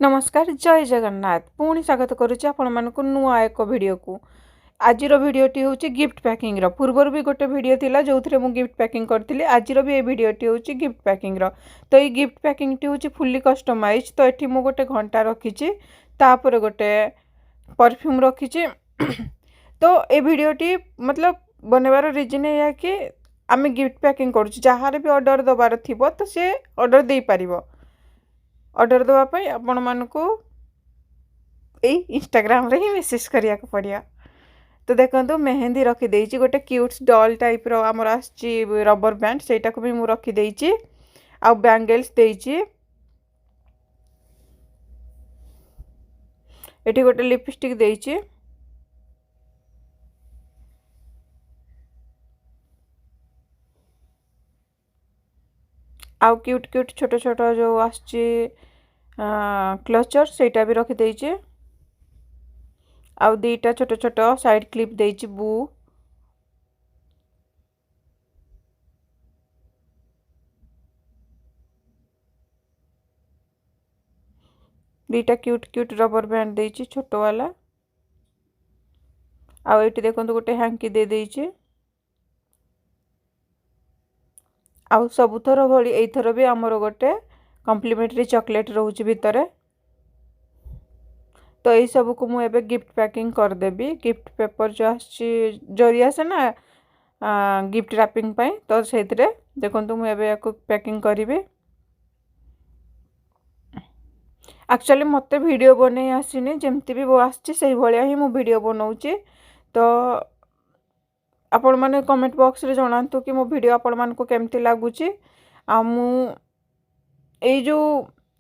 नमस्कार जय जगन्नाथ पुणी स्वागत करुच्ची आपण मानक नुआ एक वीडियो को आज वीडियोटी हूँ गिफ्ट पैकिंग पूर्वर भी गोटे वीडियो थिला जो थे मु गिफ्ट पैकिंग करती आज भी ये वीडियोटी हूँ गिफ्ट पैकिंग तो ये गिफ्ट पैकिंग टी हूँ फुल्ली कस्टमाइज तो ये मु गोटे घंटा रखी तापर गोटे परफ्यूम रखी तो ये वीडियोटी मतलब बनवार रिजन या कि आम गिफ्ट पैकिंग करुच्चे जार भी ऑर्डर दबार थी तो सी ऑर्डर दे पार ऑर्डर देवाई आपण मानक इंस्टाग्राम रे ही मेसेज करिया को पड़िया। तो देखो मेहंदी रखीदे गोटे क्यूट्स डॉल टाइप आमर आसी रबर बैंड सेटा को भी मु रखीदे आ बैंगल्स देइछि एठी गोटे लिपस्टिक देइछि आउ क्यूट क्यूट छोट छोट जो आसी क्लचर सेटा भी रखीदे आउ दीटा छोट छोट साइड क्लिप देइछि बू दीटा क्यूट क्यूट रबर बैंड देइछि छोट वाला आउ एटी देखो गोटे हैंकी दे देइछि आउ सबुथर भली एथर भी आमर गोटे कम्प्लीमेंटरी चॉकलेट रोचे भितर तो यही सब को मुझे गिफ्ट पैकिंग करदेवी गिफ्ट पेपर जो आसी जरी आसे ना गिफ्ट रैपिंग पाई तो से देखो मुझे पैकिंग करी एक्चुअली मत वीडियो बन आसनी जमती भी आसी ही मु वीडियो बनाऊँगी तो आपण मैंने कमेंट बॉक्स रे जनातु कि मो वीडियो आपण मान को केमती लगुच जो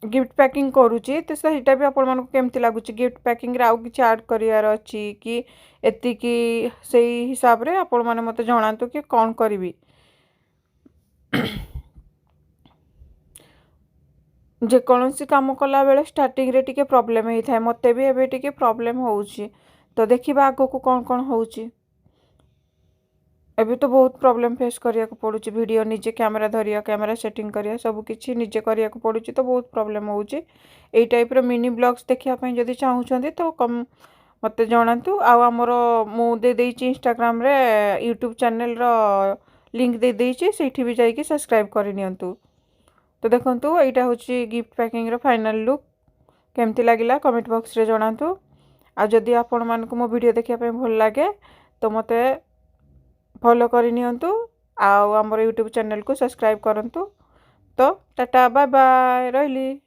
गिफ्ट पैकिंग करुच्ची तो सहीटा भी आपण मानक केमती लगुच गिफ्ट पैकिंग रे आउ किछि ऐड करियार अछि कि एतिकी सेही हिसाब रे आपण माने मते जनातु कि कौन करिवि जे कोनोसी काम कला बेले स्टार्टिंग रे टिके प्रॉब्लम हेई थाए मते भी एबे टिके प्रॉब्लम होउची तो देखिबा आगो को कौन होउची एबे तो बहुत प्रॉब्लम फेस करिया को पड़ुची वीडियो निजे कैमरा धरिया कैमरा सेटिंग करिया सब किछि निजे करिया को पड़ुची तो बहुत प्रॉब्लम होउची एई टाइप रो मिनी ब्लॉग्स देखिया पई जदी चाहुछंती तो कम मते जणांतु आ हमर मु दे देइची इंस्टाग्राम रे यूट्यूब चैनल रो लिंक दे देइची सेठी भी जाई कि सब्सक्राइब करि नियंतु। तो देखंतु एटा होची गिफ्ट पैकिंग रो फाइनल लुक केमती लागिला कमेंट बॉक्स रे जणांतु आ जदी आपण मान को मो वीडियो देखिया पई भल लागे तो मते फॉलो करि नियंतु आ हमर यूट्यूब चैनल को सब्सक्राइब करंतु। तो टाटा बाय बाय रहिली।